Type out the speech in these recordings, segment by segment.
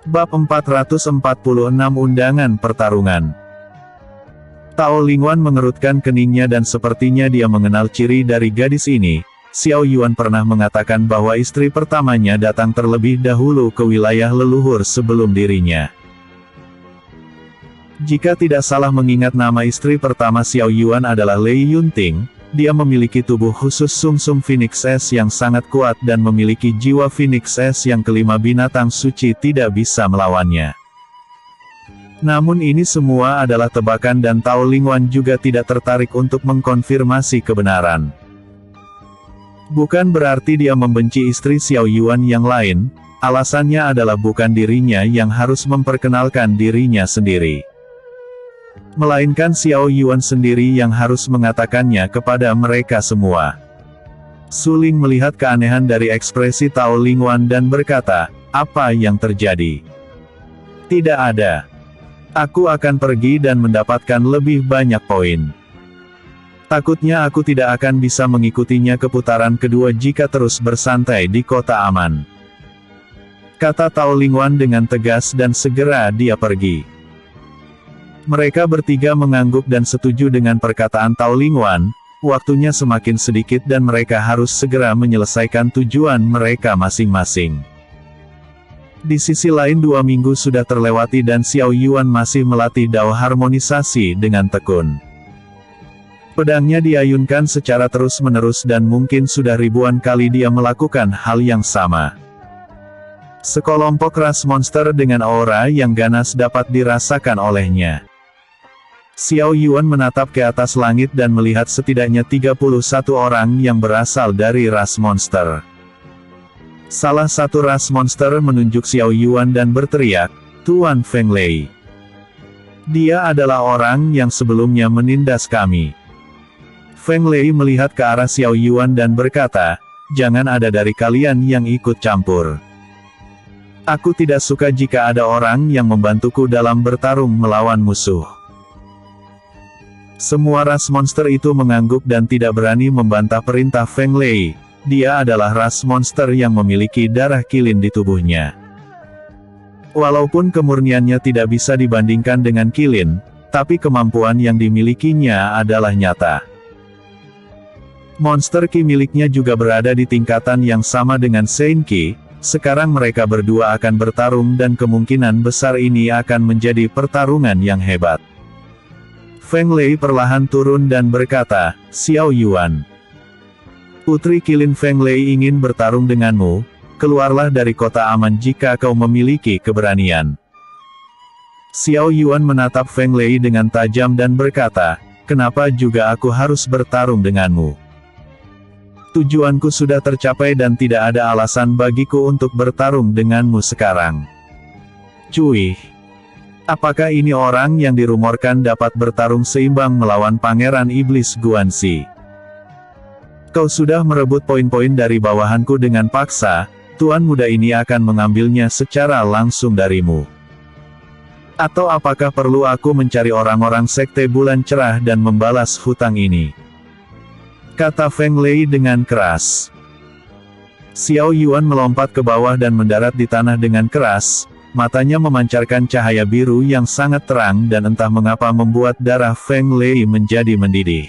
Bab 446 Undangan Pertarungan. Tao Lingwan mengerutkan keningnya dan sepertinya dia mengenal ciri dari gadis ini. Xiao Yuan pernah mengatakan bahwa istri pertamanya datang terlebih dahulu ke wilayah leluhur sebelum dirinya. Jika tidak salah mengingat nama istri pertama Xiao Yuan adalah Lei Yunting, dia memiliki tubuh khusus sumsum Phoenix S yang sangat kuat dan memiliki jiwa Phoenix S yang kelima binatang suci tidak bisa melawannya. Namun ini semua adalah tebakan dan Tao Lingwan juga tidak tertarik untuk mengkonfirmasi kebenaran. Bukan berarti dia membenci istri Xiao Yuan yang lain, alasannya adalah bukan dirinya yang harus memperkenalkan dirinya sendiri. Melainkan Xiao Yuan sendiri yang harus mengatakannya kepada mereka semua. Su Ling melihat keanehan dari ekspresi Tao Lingwan dan berkata, "Apa yang terjadi?" "Tidak ada. Aku akan pergi dan mendapatkan lebih banyak poin. Takutnya aku tidak akan bisa mengikutinya ke putaran kedua jika terus bersantai di kota aman," kata Tao Lingwan dengan tegas dan segera dia pergi. Mereka bertiga mengangguk dan setuju dengan perkataan Tao Lingwan. Waktunya semakin sedikit dan mereka harus segera menyelesaikan tujuan mereka masing-masing. Di sisi lain 2 minggu sudah terlewati dan Xiao Yuan masih melatih dao harmonisasi dengan tekun. Pedangnya diayunkan secara terus-menerus dan mungkin sudah ribuan kali dia melakukan hal yang sama. Sekelompok ras monster dengan aura yang ganas dapat dirasakan olehnya. Xiao Yuan menatap ke atas langit dan melihat setidaknya 31 orang yang berasal dari ras monster. Salah satu ras monster menunjuk Xiao Yuan dan berteriak, "Tuan Feng Lei. Dia adalah orang yang sebelumnya menindas kami." Feng Lei melihat ke arah Xiao Yuan dan berkata, "Jangan ada dari kalian yang ikut campur. Aku tidak suka jika ada orang yang membantuku dalam bertarung melawan musuh." Semua ras monster itu mengangguk dan tidak berani membantah perintah Feng Lei. Dia adalah ras monster yang memiliki darah kilin di tubuhnya. Walaupun kemurniannya tidak bisa dibandingkan dengan kilin, tapi kemampuan yang dimilikinya adalah nyata. Monster Qi miliknya juga berada di tingkatan yang sama dengan Sein Qi. Sekarang mereka berdua akan bertarung dan kemungkinan besar ini akan menjadi pertarungan yang hebat. Feng Lei perlahan turun dan berkata, "Xiao Yuan. Putri Kilin Feng Lei ingin bertarung denganmu, keluarlah dari kota aman jika kau memiliki keberanian." Xiao Yuan menatap Feng Lei dengan tajam dan berkata, "Kenapa juga aku harus bertarung denganmu? Tujuanku sudah tercapai dan tidak ada alasan bagiku untuk bertarung denganmu sekarang." "Cuy, apakah ini orang yang dirumorkan dapat bertarung seimbang melawan Pangeran Iblis Guanxi? Kau sudah merebut poin-poin dari bawahanku dengan paksa, tuan muda ini akan mengambilnya secara langsung darimu. Atau apakah perlu aku mencari orang-orang sekte bulan cerah dan membalas hutang ini?" kata Feng Lei dengan keras. Xiao Yuan melompat ke bawah dan mendarat di tanah dengan keras, matanya memancarkan cahaya biru yang sangat terang dan entah mengapa membuat darah Feng Lei menjadi mendidih.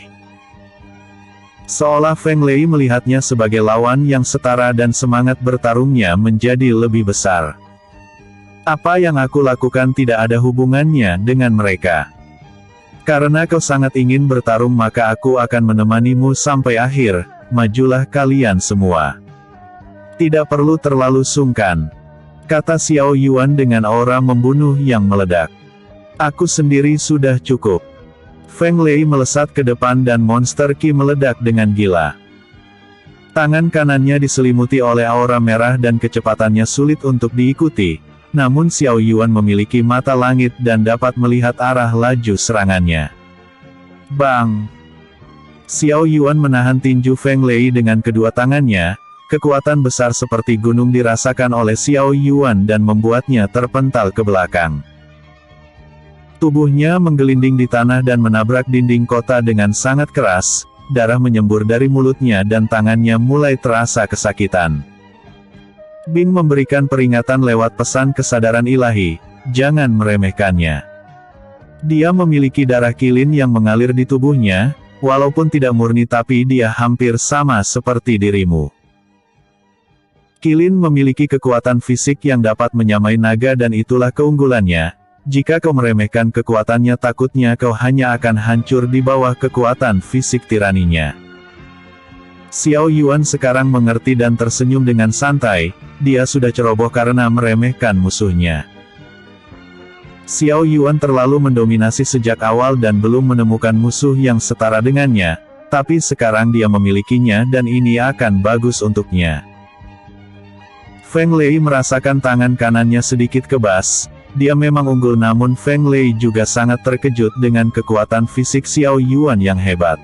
Seolah Feng Lei melihatnya sebagai lawan yang setara dan semangat bertarungnya menjadi lebih besar. "Apa yang aku lakukan tidak ada hubungannya dengan mereka. Karena kau sangat ingin bertarung maka aku akan menemanimu sampai akhir, majulah kalian semua. Tidak perlu terlalu sungkan," kata Xiao Yuan dengan aura membunuh yang meledak. "Aku sendiri sudah cukup." Feng Lei melesat ke depan dan monster Qi meledak dengan gila. Tangan kanannya diselimuti oleh aura merah dan kecepatannya sulit untuk diikuti, namun Xiao Yuan memiliki mata langit dan dapat melihat arah laju serangannya. Bang! Xiao Yuan menahan tinju Feng Lei dengan kedua tangannya, kekuatan besar seperti gunung dirasakan oleh Xiao Yuan dan membuatnya terpental ke belakang. Tubuhnya menggelinding di tanah dan menabrak dinding kota dengan sangat keras, darah menyembur dari mulutnya dan tangannya mulai terasa kesakitan. Bing memberikan peringatan lewat pesan kesadaran ilahi, jangan meremehkannya. Dia memiliki darah Qilin yang mengalir di tubuhnya, walaupun tidak murni tapi dia hampir sama seperti dirimu. Qilin memiliki kekuatan fisik yang dapat menyamai naga dan itulah keunggulannya. Jika kau meremehkan kekuatannya takutnya kau hanya akan hancur di bawah kekuatan fisik tiraninya. Xiao Yuan sekarang mengerti dan tersenyum dengan santai, dia sudah ceroboh karena meremehkan musuhnya. Xiao Yuan terlalu mendominasi sejak awal dan belum menemukan musuh yang setara dengannya, tapi sekarang dia memilikinya dan ini akan bagus untuknya. Feng Lei merasakan tangan kanannya sedikit kebas. Dia memang unggul namun Feng Lei juga sangat terkejut dengan kekuatan fisik Xiao Yuan yang hebat.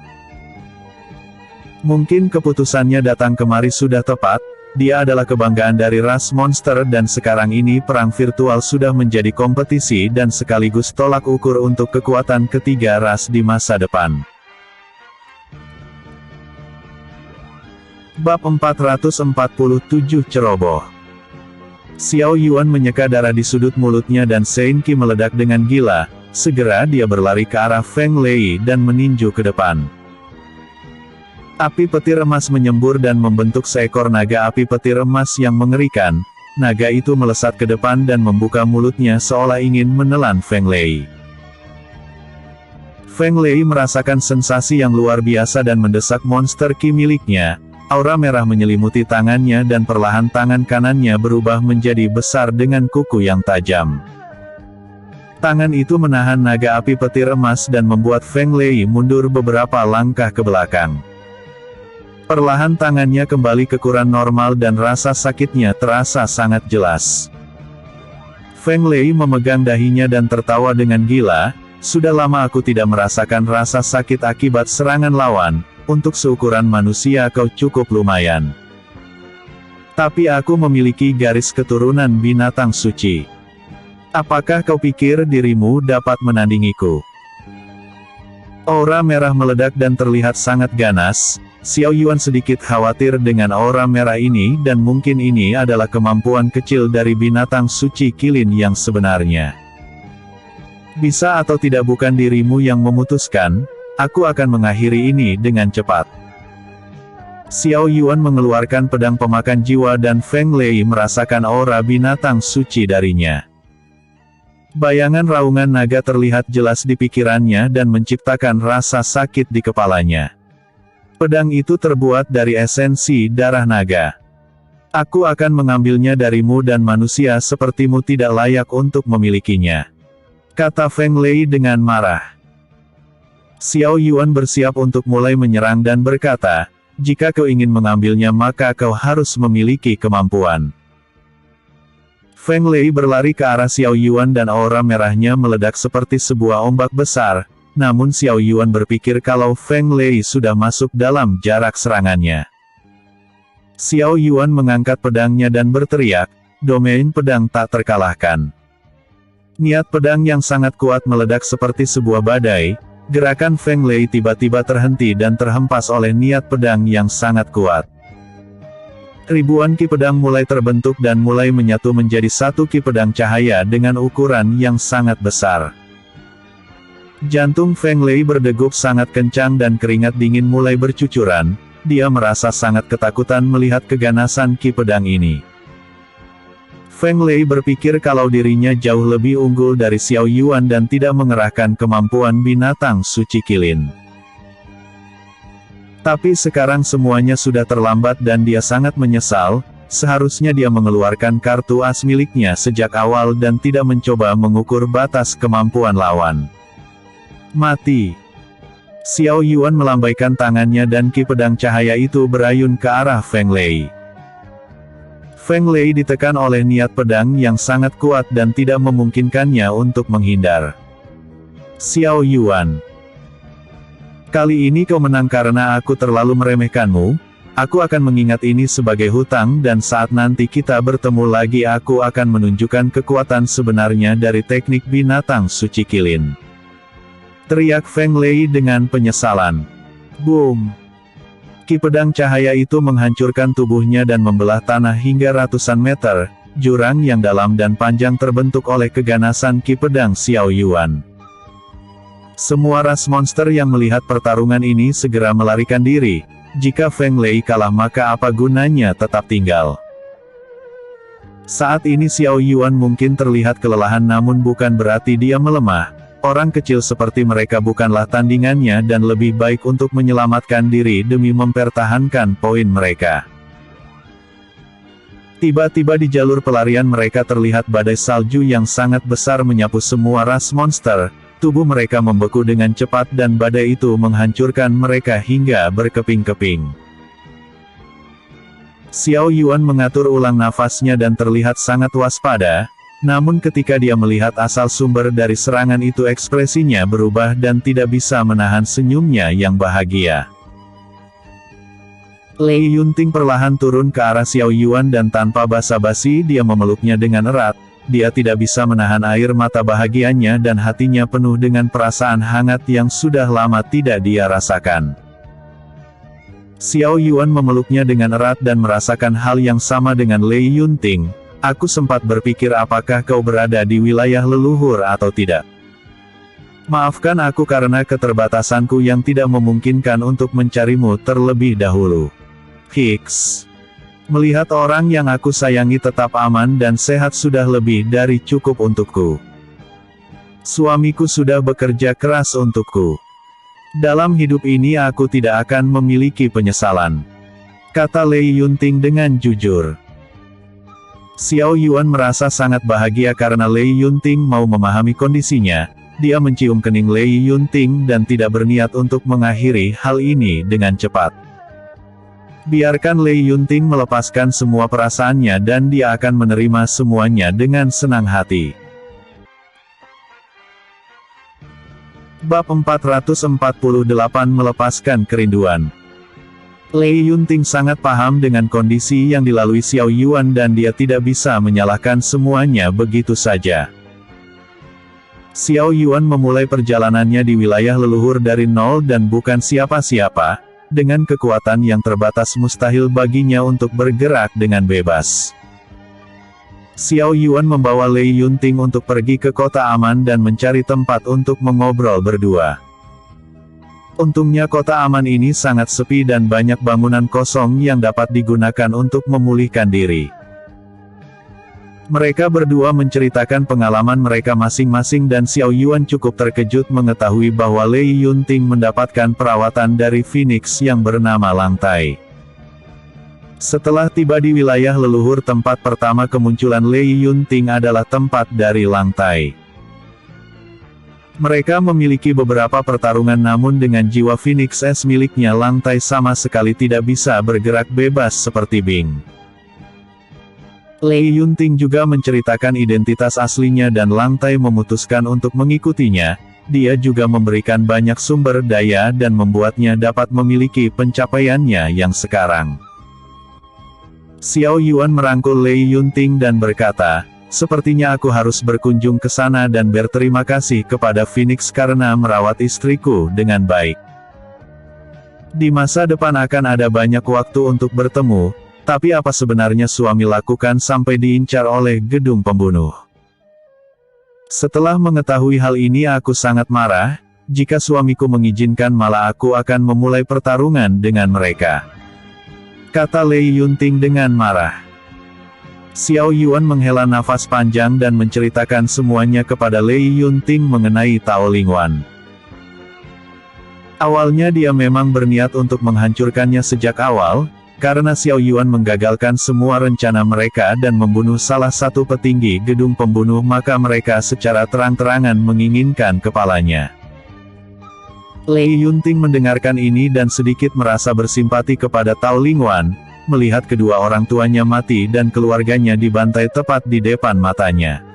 Mungkin keputusannya datang kemari sudah tepat, dia adalah kebanggaan dari ras monster dan sekarang ini perang virtual sudah menjadi kompetisi dan sekaligus tolak ukur untuk kekuatan ketiga ras di masa depan. Bab 447 Ceroboh. Xiao Yuan menyeka darah di sudut mulutnya dan Sein Qi meledak dengan gila, segera dia berlari ke arah Feng Lei dan meninju ke depan. Api petir emas menyembur dan membentuk seekor naga api petir emas yang mengerikan. Naga itu melesat ke depan dan membuka mulutnya seolah ingin menelan Feng Lei. Feng Lei merasakan sensasi yang luar biasa dan mendesak monster Qi miliknya. Aura merah menyelimuti tangannya dan perlahan tangan kanannya berubah menjadi besar dengan kuku yang tajam. Tangan itu menahan naga api petir emas dan membuat Feng Lei mundur beberapa langkah ke belakang. Perlahan tangannya kembali ke ukuran normal dan rasa sakitnya terasa sangat jelas. Feng Lei memegang dahinya dan tertawa dengan gila, sudah lama aku tidak merasakan rasa sakit akibat serangan lawan, untuk seukuran manusia kau cukup lumayan. Tapi aku memiliki garis keturunan binatang suci. Apakah kau pikir dirimu dapat menandingiku? Aura merah meledak dan terlihat sangat ganas. Xiao Yuan sedikit khawatir dengan aura merah ini dan mungkin ini adalah kemampuan kecil dari binatang suci Qilin yang sebenarnya. Bisa atau tidak bukan dirimu yang memutuskan, aku akan mengakhiri ini dengan cepat. Xiao Yuan mengeluarkan pedang pemakan jiwa dan Feng Lei merasakan aura binatang suci darinya. Bayangan raungan naga terlihat jelas di pikirannya dan menciptakan rasa sakit di kepalanya. Pedang itu terbuat dari esensi darah naga. Aku akan mengambilnya darimu dan manusia sepertimu tidak layak untuk memilikinya, kata Feng Lei dengan marah. Xiao Yuan bersiap untuk mulai menyerang dan berkata, jika kau ingin mengambilnya maka kau harus memiliki kemampuan. Feng Lei berlari ke arah Xiao Yuan dan aura merahnya meledak seperti sebuah ombak besar. Namun Xiao Yuan berpikir kalau Feng Lei sudah masuk dalam jarak serangannya. Xiao Yuan mengangkat pedangnya dan berteriak, domain pedang tak terkalahkan. Niat pedang yang sangat kuat meledak seperti sebuah badai, gerakan Feng Lei tiba-tiba terhenti dan terhempas oleh niat pedang yang sangat kuat. Ribuan ki pedang mulai terbentuk dan mulai menyatu menjadi satu ki pedang cahaya dengan ukuran yang sangat besar. Jantung Feng Lei berdegup sangat kencang dan keringat dingin mulai bercucuran, dia merasa sangat ketakutan melihat keganasan ki pedang ini. Feng Lei berpikir kalau dirinya jauh lebih unggul dari Xiao Yuan dan tidak mengerahkan kemampuan binatang suci Qilin. Tapi sekarang semuanya sudah terlambat dan dia sangat menyesal, seharusnya dia mengeluarkan kartu as miliknya sejak awal dan tidak mencoba mengukur batas kemampuan lawan. Mati. Xiao Yuan melambaikan tangannya dan ki pedang cahaya itu berayun ke arah Feng Lei. Feng Lei ditekan oleh niat pedang yang sangat kuat dan tidak memungkinkannya untuk menghindar. Xiao Yuan, kali ini kau menang karena aku terlalu meremehkanmu. Aku akan mengingat ini sebagai hutang dan saat nanti kita bertemu lagi aku akan menunjukkan kekuatan sebenarnya dari teknik binatang suci Qilin. Teriak Feng Lei dengan penyesalan. Boom! Ki pedang cahaya itu menghancurkan tubuhnya dan membelah tanah hingga ratusan meter. Jurang yang dalam dan panjang terbentuk oleh keganasan Ki pedang Xiao Yuan. Semua ras monster yang melihat pertarungan ini segera melarikan diri. Jika Feng Lei kalah maka apa gunanya tetap tinggal. Saat ini Xiao Yuan mungkin terlihat kelelahan namun bukan berarti dia melemah. Orang kecil seperti mereka bukanlah tandingannya dan lebih baik untuk menyelamatkan diri demi mempertahankan poin mereka. Tiba-tiba di jalur pelarian mereka terlihat badai salju yang sangat besar menyapu semua ras monster. Tubuh mereka membeku dengan cepat dan badai itu menghancurkan mereka hingga berkeping-keping. Xiao Yuan mengatur ulang nafasnya dan terlihat sangat waspada. Namun ketika dia melihat asal sumber dari serangan itu ekspresinya berubah dan tidak bisa menahan senyumnya yang bahagia. Lei Yunting perlahan turun ke arah Xiao Yuan dan tanpa basa-basi dia memeluknya dengan erat. Dia tidak bisa menahan air mata bahagianya dan hatinya penuh dengan perasaan hangat yang sudah lama tidak dia rasakan. Xiao Yuan memeluknya dengan erat dan merasakan hal yang sama dengan Lei Yunting. Aku sempat berpikir apakah kau berada di wilayah leluhur atau tidak. Maafkan aku karena keterbatasanku yang tidak memungkinkan untuk mencarimu terlebih dahulu. Hiks. Melihat orang yang aku sayangi tetap aman dan sehat sudah lebih dari cukup untukku. Suamiku sudah bekerja keras untukku. Dalam hidup ini aku tidak akan memiliki penyesalan, kata Lei Yunting dengan jujur. Xiao Yuan merasa sangat bahagia karena Lei Yunting mau memahami kondisinya. Dia mencium kening Lei Yunting dan tidak berniat untuk mengakhiri hal ini dengan cepat. Biarkan Lei Yunting melepaskan semua perasaannya dan dia akan menerima semuanya dengan senang hati. Bab 448 Melepaskan Kerinduan. Lei Yunting sangat paham dengan kondisi yang dilalui Xiao Yuan dan dia tidak bisa menyalahkan semuanya begitu saja. Xiao Yuan memulai perjalanannya di wilayah leluhur dari nol dan bukan siapa-siapa. Dengan kekuatan yang terbatas mustahil baginya untuk bergerak dengan bebas. Xiao Yuan membawa Lei Yunting untuk pergi ke kota aman dan mencari tempat untuk mengobrol berdua. Untungnya kota aman ini sangat sepi dan banyak bangunan kosong yang dapat digunakan untuk memulihkan diri. Mereka berdua menceritakan pengalaman mereka masing-masing dan Xiao Yuan cukup terkejut mengetahui bahwa Lei Yunting mendapatkan perawatan dari Phoenix yang bernama Langtai. Setelah tiba di wilayah leluhur tempat pertama kemunculan Lei Yunting adalah tempat dari Langtai. Mereka memiliki beberapa pertarungan namun dengan jiwa Phoenix S miliknya Langtai sama sekali tidak bisa bergerak bebas seperti Bing. Lei Yunting juga menceritakan identitas aslinya dan Langtai memutuskan untuk mengikutinya. Dia juga memberikan banyak sumber daya dan membuatnya dapat memiliki pencapaiannya yang sekarang. Xiao Yuan merangkul Lei Yunting dan berkata, sepertinya aku harus berkunjung ke sana dan berterima kasih kepada Phoenix karena merawat istriku dengan baik. Di masa depan akan ada banyak waktu untuk bertemu, tapi apa sebenarnya suami lakukan sampai diincar oleh gedung pembunuh? Setelah mengetahui hal ini aku sangat marah, jika suamiku mengizinkan malah aku akan memulai pertarungan dengan mereka. Kata Lei Yunting dengan marah. Xiao Yuan menghela nafas panjang dan menceritakan semuanya kepada Lei Yunting mengenai Tao Lingwan. Awalnya dia memang berniat untuk menghancurkannya sejak awal, karena Xiao Yuan menggagalkan semua rencana mereka dan membunuh salah satu petinggi gedung pembunuh maka mereka secara terang-terangan menginginkan kepalanya. Lei Yunting mendengarkan ini dan sedikit merasa bersimpati kepada Tao Lingwan, melihat kedua orang tuanya mati dan keluarganya dibantai tepat di depan matanya.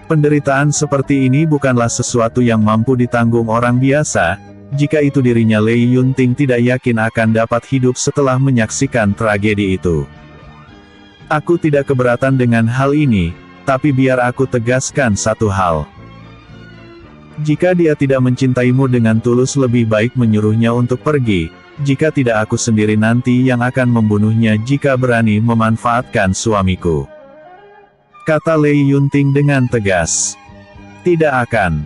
Penderitaan seperti ini bukanlah sesuatu yang mampu ditanggung orang biasa. Jika itu dirinya Lei Yunting tidak yakin akan dapat hidup setelah menyaksikan tragedi itu. Aku tidak keberatan dengan hal ini, tapi biar aku tegaskan satu hal. Jika dia tidak mencintaimu dengan tulus lebih baik menyuruhnya untuk pergi. jika tidak aku sendiri nanti yang akan membunuhnya jika berani memanfaatkan suamiku. Kata Lei Yunting dengan tegas. Tidak akan.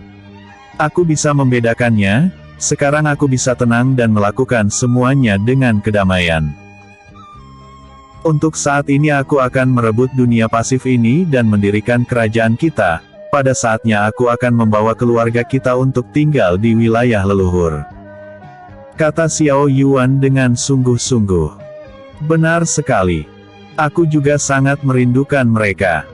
Aku bisa membedakannya, sekarang aku bisa tenang dan melakukan semuanya dengan kedamaian. Untuk saat ini aku akan merebut dunia pasif ini dan mendirikan kerajaan kita. Pada saatnya aku akan membawa keluarga kita untuk tinggal di wilayah leluhur. Kata Xiao Yuan dengan sungguh-sungguh. Benar sekali. Aku juga sangat merindukan mereka.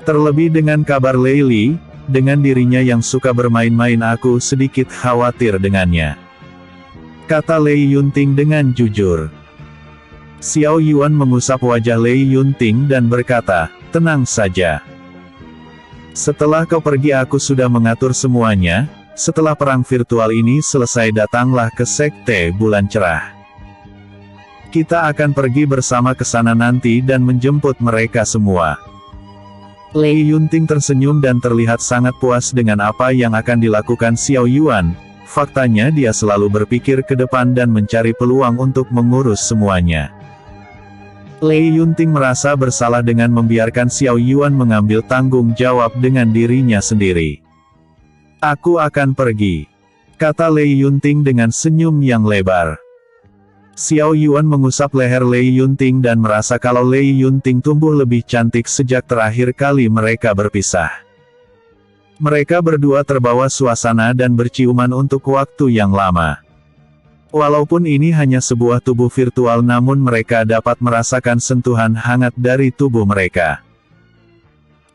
Terlebih dengan kabar Lei Li, dengan dirinya yang suka bermain-main aku sedikit khawatir dengannya. Kata Lei Yunting dengan jujur. Xiao Yuan mengusap wajah Lei Yunting dan berkata, tenang saja. Setelah kau pergi aku sudah mengatur semuanya, setelah perang virtual ini selesai datanglah ke Sekte Bulan Cerah. Kita akan pergi bersama ke sana nanti dan menjemput mereka semua. Lei Yunting tersenyum dan terlihat sangat puas dengan apa yang akan dilakukan Xiao Yuan. Faktanya dia selalu berpikir ke depan dan mencari peluang untuk mengurus semuanya. Lei Yunting merasa bersalah dengan membiarkan Xiao Yuan mengambil tanggung jawab dengan dirinya sendiri. Aku akan pergi. Kata Lei Yunting dengan senyum yang lebar. Xiao Yuan mengusap leher Lei Yunting dan merasa kalau Lei Yunting tumbuh lebih cantik sejak terakhir kali mereka berpisah. Mereka berdua terbawa suasana dan berciuman untuk waktu yang lama. Walaupun ini hanya sebuah tubuh virtual namun mereka dapat merasakan sentuhan hangat dari tubuh mereka.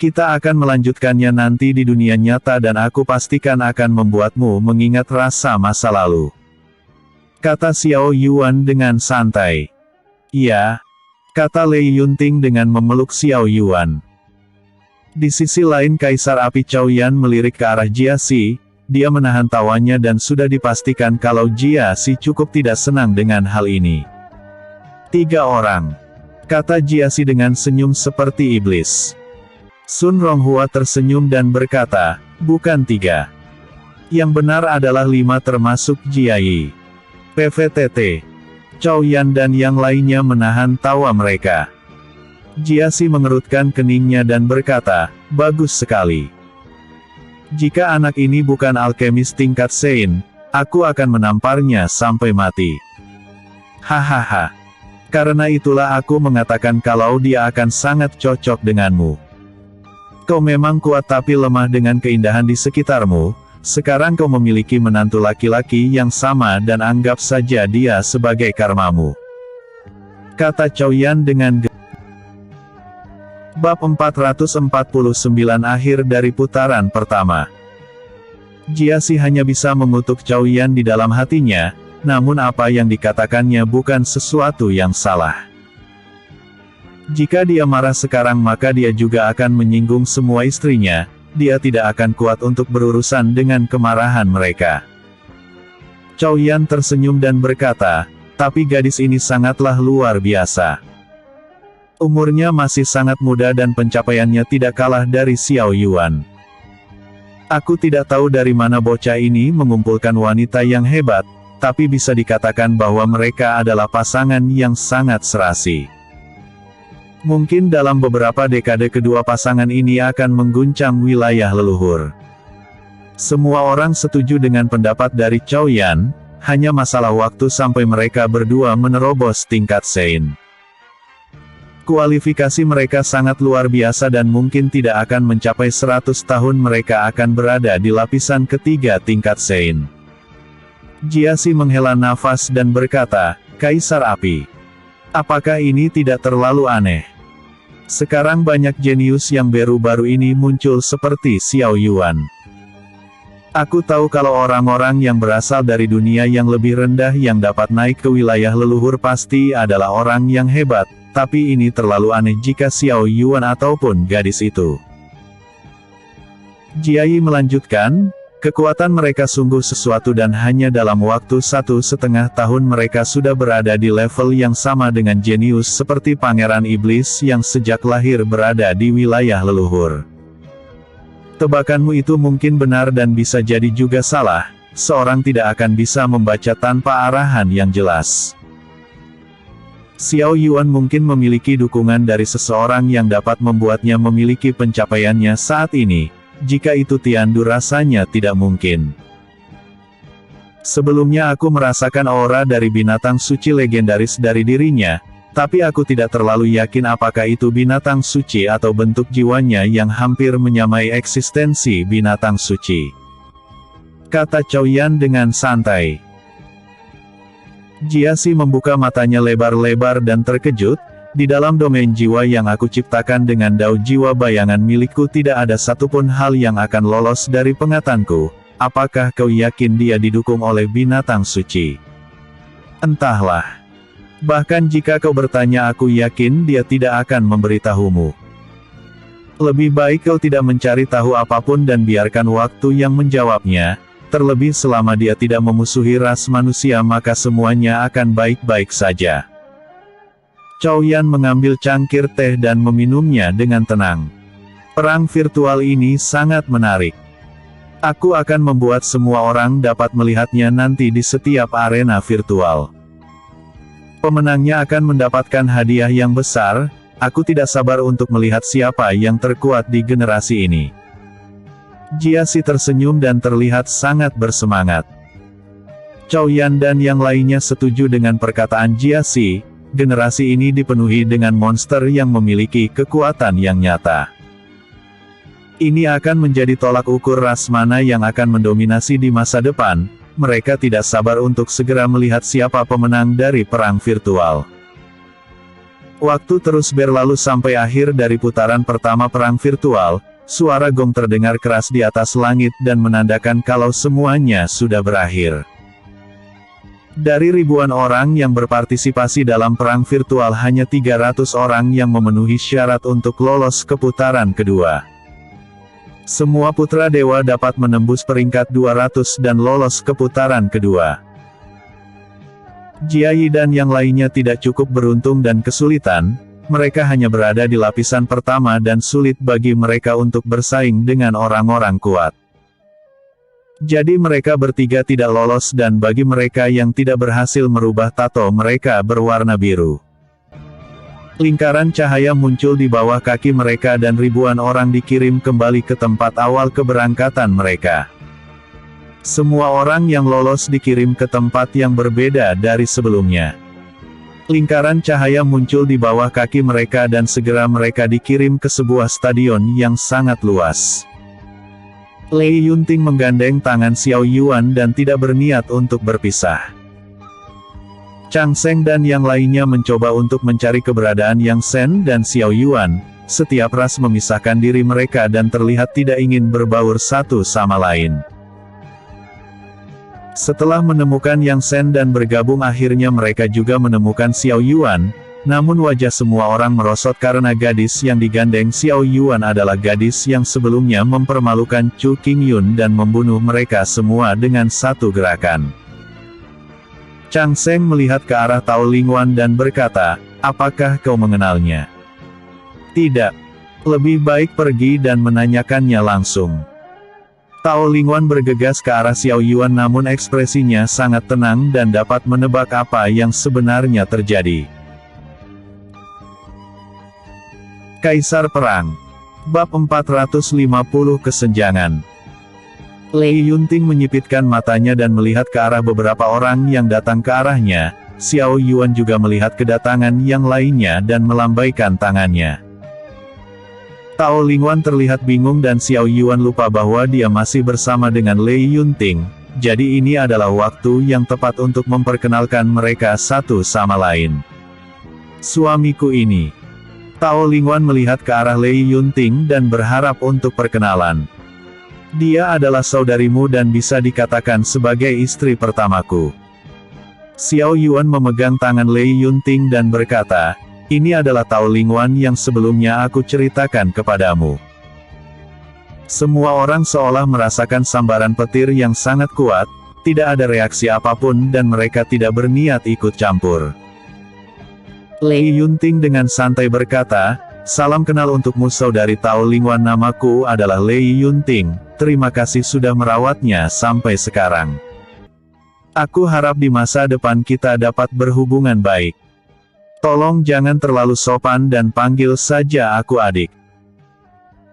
Kita akan melanjutkannya nanti di dunia nyata dan aku pastikan akan membuatmu mengingat rasa masa lalu. Kata Xiao Yuan dengan santai. Iya. Kata Lei Yunting dengan memeluk Xiao Yuan. Di sisi lain Kaisar Api Chaoyan melirik ke arah Jia Si. Dia menahan tawanya dan sudah dipastikan kalau Jia Si cukup tidak senang dengan hal ini. 3 orang. Kata Jia Si dengan senyum seperti iblis. Sun Ronghua tersenyum dan berkata, bukan 3. Yang benar adalah 5 termasuk Jia Yi. PVTT. Chaoyan dan yang lainnya menahan tawa mereka. Jia Si mengerutkan keningnya dan berkata, bagus sekali. Jika anak ini bukan alkemis tingkat Sein, aku akan menamparnya sampai mati. Hahaha. Karena itulah aku mengatakan kalau dia akan sangat cocok denganmu. Kau memang kuat tapi lemah dengan keindahan di sekitarmu, sekarang kau memiliki menantu laki-laki yang sama dan anggap saja dia sebagai karmamu. Kata Chaoyan dengan Bab 449 akhir dari putaran pertama. Jia Si hanya bisa mengutuk Chaoyan di dalam hatinya, namun apa yang dikatakannya bukan sesuatu yang salah. Jika dia marah sekarang maka dia juga akan menyinggung semua istrinya, dia tidak akan kuat untuk berurusan dengan kemarahan mereka. Chaoyan tersenyum dan berkata, tapi gadis ini sangatlah luar biasa. Umurnya masih sangat muda dan pencapaiannya tidak kalah dari Xiao Yuan. Aku tidak tahu dari mana bocah ini mengumpulkan wanita yang hebat, tapi bisa dikatakan bahwa mereka adalah pasangan yang sangat serasi. Mungkin dalam beberapa dekade kedua pasangan ini akan mengguncang wilayah leluhur. Semua orang setuju dengan pendapat dari Chaoyan, hanya masalah waktu sampai mereka berdua menerobos tingkat Sein. Kualifikasi mereka sangat luar biasa dan mungkin tidak akan mencapai 100 tahun mereka akan berada di lapisan ketiga tingkat Sein. Jia Si menghela nafas dan berkata, Kaisar Api. Apakah ini tidak terlalu aneh? Sekarang banyak jenius yang baru-baru ini muncul seperti Xiao Yuan. Aku tahu kalau orang-orang yang berasal dari dunia yang lebih rendah yang dapat naik ke wilayah leluhur pasti adalah orang yang hebat. Tapi ini terlalu aneh jika Xiao Yuan ataupun gadis itu. Jia Yi melanjutkan, kekuatan mereka sungguh sesuatu dan hanya dalam waktu 1,5 tahun mereka sudah berada di level yang sama dengan jenius seperti Pangeran Iblis yang sejak lahir berada di wilayah leluhur. Tebakanmu itu mungkin benar dan bisa jadi juga salah, seorang tidak akan bisa membaca tanpa arahan yang jelas. Xiao Yuan mungkin memiliki dukungan dari seseorang yang dapat membuatnya memiliki pencapaiannya saat ini, jika itu Tiandu rasanya tidak mungkin. Sebelumnya aku merasakan aura dari binatang suci legendaris dari dirinya, tapi aku tidak terlalu yakin apakah itu binatang suci atau bentuk jiwanya yang hampir menyamai eksistensi binatang suci. Kata Cao Yan dengan santai. Jiasi membuka matanya lebar-lebar dan terkejut, di dalam domain jiwa yang aku ciptakan dengan dao jiwa bayangan milikku tidak ada satupun hal yang akan lolos dari pengatanku. Apakah kau yakin dia didukung oleh binatang suci? Entahlah. Bahkan jika kau bertanya aku yakin dia tidak akan memberitahumu. Lebih baik kau tidak mencari tahu apapun dan biarkan waktu yang menjawabnya. Terlebih selama dia tidak memusuhi ras manusia maka semuanya akan baik-baik saja. Cao Yan mengambil cangkir teh dan meminumnya dengan tenang. Perang virtual ini sangat menarik. Aku akan membuat semua orang dapat melihatnya nanti di setiap arena virtual. Pemenangnya akan mendapatkan hadiah yang besar, aku tidak sabar untuk melihat siapa yang terkuat di generasi ini. Jiasi tersenyum dan terlihat sangat bersemangat. Cao Yan dan yang lainnya setuju dengan perkataan Jiasi, generasi ini dipenuhi dengan monster yang memiliki kekuatan yang nyata. Ini akan menjadi tolak ukur ras mana yang akan mendominasi di masa depan, mereka tidak sabar untuk segera melihat siapa pemenang dari perang virtual. Waktu terus berlalu sampai akhir dari putaran pertama perang virtual. Suara gong terdengar keras di atas langit dan menandakan kalau semuanya sudah berakhir. Dari ribuan orang yang berpartisipasi dalam perang virtual hanya 300 orang yang memenuhi syarat untuk lolos ke putaran kedua. Semua putra dewa dapat menembus peringkat 200 dan lolos ke putaran kedua. Jiayi dan yang lainnya tidak cukup beruntung dan kesulitan. Mereka hanya berada di lapisan pertama dan sulit bagi mereka untuk bersaing dengan orang-orang kuat. Jadi mereka bertiga tidak lolos dan bagi mereka yang tidak berhasil merubah tato mereka berwarna biru. Lingkaran cahaya muncul di bawah kaki mereka dan ribuan orang dikirim kembali ke tempat awal keberangkatan mereka. Semua orang yang lolos dikirim ke tempat yang berbeda dari sebelumnya. Lingkaran cahaya muncul di bawah kaki mereka dan segera mereka dikirim ke sebuah stadion yang sangat luas. Lei Yunting menggandeng tangan Xiao Yuan dan tidak berniat untuk berpisah. Chang Sheng dan yang lainnya mencoba untuk mencari keberadaan Yang Shen dan Xiao Yuan, setiap ras memisahkan diri mereka dan terlihat tidak ingin berbaur satu sama lain. Setelah menemukan Yang Shen dan bergabung akhirnya mereka juga menemukan Xiao Yuan, namun wajah semua orang merosot karena gadis yang digandeng Xiao Yuan adalah gadis yang sebelumnya mempermalukan Chu Qingyun dan membunuh mereka semua dengan satu gerakan. Chang Sheng melihat ke arah Tao Lingwan dan berkata, apakah kau mengenalnya? Tidak. Lebih baik pergi dan menanyakannya langsung. Tao Lingwan bergegas ke arah Xiao Yuan namun ekspresinya sangat tenang dan dapat menebak apa yang sebenarnya terjadi. Kaisar Perang. Bab 450 Kesenjangan. Lei Yunting menyipitkan matanya dan melihat ke arah beberapa orang yang datang ke arahnya. Xiao Yuan juga melihat kedatangan yang lainnya dan melambaikan tangannya. Tao Lingwan terlihat bingung dan Xiao Yuan lupa bahwa dia masih bersama dengan Lei Yunting, jadi ini adalah waktu yang tepat untuk memperkenalkan mereka satu sama lain. Suamiku ini. Tao Lingwan melihat ke arah Lei Yunting dan berharap untuk perkenalan. Dia adalah saudarimu dan bisa dikatakan sebagai istri pertamaku. Xiao Yuan memegang tangan Lei Yunting dan berkata, ini adalah Tao Lingwan yang sebelumnya aku ceritakan kepadamu. Semua orang seolah merasakan sambaran petir yang sangat kuat, tidak ada reaksi apapun dan mereka tidak berniat ikut campur. Lei Yunting dengan santai berkata, Salam kenal untukmu saudari Tao Lingwan, namaku adalah Lei Yunting, terima kasih sudah merawatnya sampai sekarang. Aku harap di masa depan kita dapat berhubungan baik. Tolong jangan terlalu sopan dan panggil saja aku adik.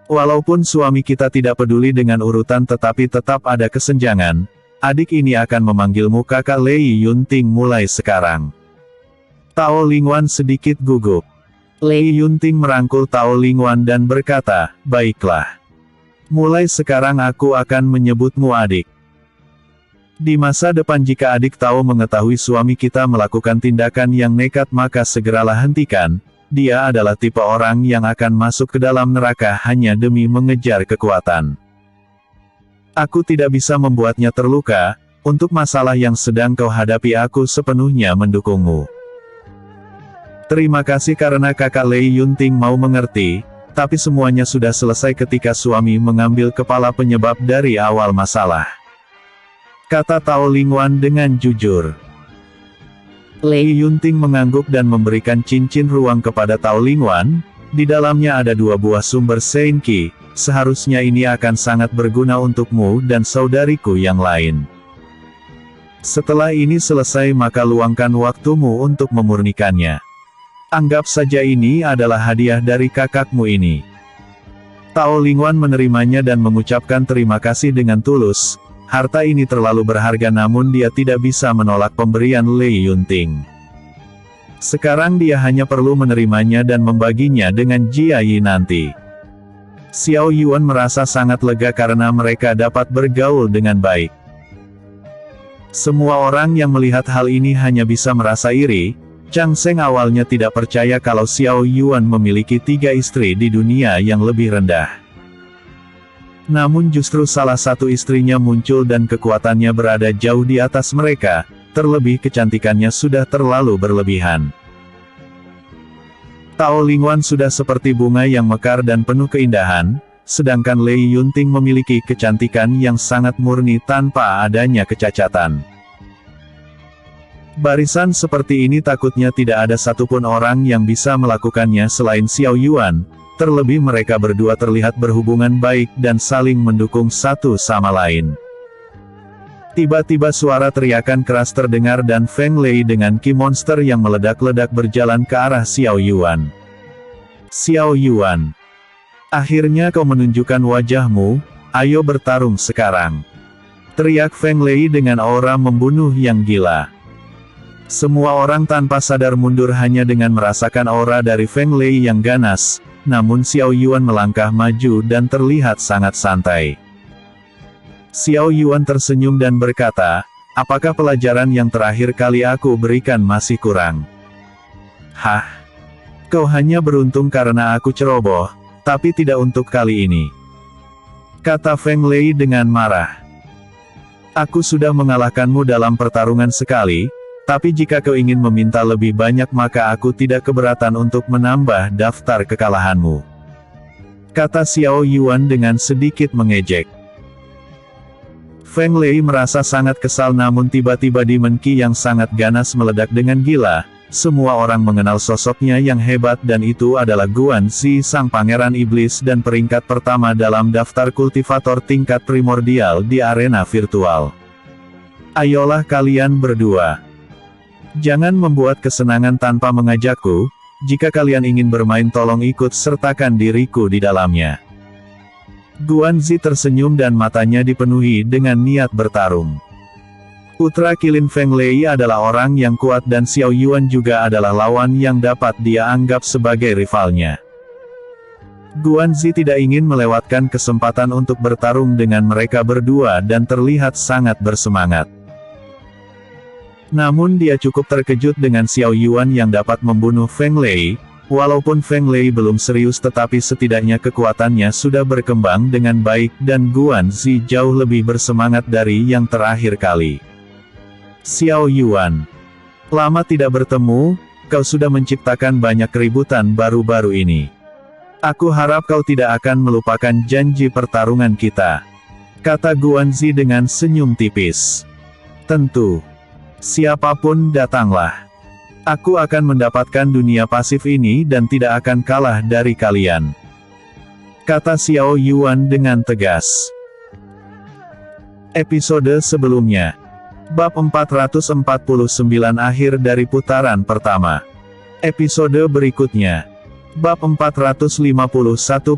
Walaupun suami kita tidak peduli dengan urutan tetapi tetap ada kesenjangan, adik ini akan memanggilmu kakak Lei Yunting mulai sekarang. Tao Lingwan sedikit gugup. Lei Yunting merangkul Tao Lingwan dan berkata, baiklah. Mulai sekarang aku akan menyebutmu adik. Di masa depan jika adik Tao mengetahui suami kita melakukan tindakan yang nekat maka segeralah hentikan, dia adalah tipe orang yang akan masuk ke dalam neraka hanya demi mengejar kekuatan. Aku tidak bisa membuatnya terluka, untuk masalah yang sedang kau hadapi aku sepenuhnya mendukungmu. Terima kasih karena kakak Lei Yunting mau mengerti, tapi semuanya sudah selesai ketika suami mengambil kepala penyebab dari awal masalah. Kata Tao Lingwan dengan jujur. Lei Yunting mengangguk dan memberikan cincin ruang kepada Tao Lingwan, di dalamnya ada 2 buah sumber Senki, seharusnya ini akan sangat berguna untukmu dan saudariku yang lain. Setelah ini selesai maka luangkan waktumu untuk memurnikannya. Anggap saja ini adalah hadiah dari kakakmu ini. Tao Lingwan menerimanya dan mengucapkan terima kasih dengan tulus. Harta ini terlalu berharga namun dia tidak bisa menolak pemberian Lei Yunting. Sekarang dia hanya perlu menerimanya dan membaginya dengan Jia Yi nanti. Xiao Yuan merasa sangat lega karena mereka dapat bergaul dengan baik. Semua orang yang melihat hal ini hanya bisa merasa iri. Chang Seng awalnya tidak percaya kalau Xiao Yuan memiliki 3 istri di dunia yang lebih rendah. Namun justru salah satu istrinya muncul dan kekuatannya berada jauh di atas mereka, terlebih kecantikannya sudah terlalu berlebihan. Tao Lingwan sudah seperti bunga yang mekar dan penuh keindahan, sedangkan Lei Yunting memiliki kecantikan yang sangat murni tanpa adanya kecacatan. Barisan seperti ini takutnya tidak ada satupun orang yang bisa melakukannya selain Xiao Yuan, terlebih mereka berdua terlihat berhubungan baik dan saling mendukung satu sama lain. Tiba-tiba suara teriakan keras terdengar dan Feng Lei dengan ki monster yang meledak-ledak berjalan ke arah Xiao Yuan. Xiao Yuan, akhirnya kau menunjukkan wajahmu, ayo bertarung sekarang. Teriak Feng Lei dengan aura membunuh yang gila. Semua orang tanpa sadar mundur hanya dengan merasakan aura dari Feng Lei yang ganas, namun Xiao Yuan melangkah maju dan terlihat sangat santai. Xiao Yuan tersenyum dan berkata, apakah pelajaran yang terakhir kali aku berikan masih kurang? Hah? Kau hanya beruntung karena aku ceroboh, tapi tidak untuk kali ini. Kata Feng Lei dengan marah. Aku sudah mengalahkanmu dalam pertarungan sekali, tapi jika kau ingin meminta lebih banyak maka aku tidak keberatan untuk menambah daftar kekalahanmu. Kata Xiao Yuan dengan sedikit mengejek. Feng Lei merasa sangat kesal namun tiba-tiba Demon Qi yang sangat ganas meledak dengan gila. Semua orang mengenal sosoknya yang hebat dan itu adalah Guan Xi sang pangeran iblis dan peringkat pertama dalam daftar kultivator tingkat primordial di arena virtual. Ayolah kalian berdua. Jangan membuat kesenangan tanpa mengajakku, jika kalian ingin bermain tolong ikut sertakan diriku di dalamnya. Guan Xi tersenyum dan matanya dipenuhi dengan niat bertarung. Putra Kilin Feng Lei adalah orang yang kuat dan Xiao Yuan juga adalah lawan yang dapat dia anggap sebagai rivalnya. Guan Xi tidak ingin melewatkan kesempatan untuk bertarung dengan mereka berdua dan terlihat sangat bersemangat. Namun dia cukup terkejut dengan Xiao Yuan yang dapat membunuh Feng Lei, walaupun Feng Lei belum serius tetapi setidaknya kekuatannya sudah berkembang dengan baik dan Guan Xi jauh lebih bersemangat dari yang terakhir kali. Xiao Yuan, lama tidak bertemu, kau sudah menciptakan banyak keributan baru-baru ini. Aku harap kau tidak akan melupakan janji pertarungan kita. Kata Guan Xi dengan senyum tipis. Tentu. Siapapun datanglah. Aku akan mendapatkan dunia pasif ini dan tidak akan kalah dari kalian. Kata Xiao Yuan dengan tegas. Episode sebelumnya. Bab 449 akhir dari putaran pertama. Episode berikutnya. Bab 451 putaran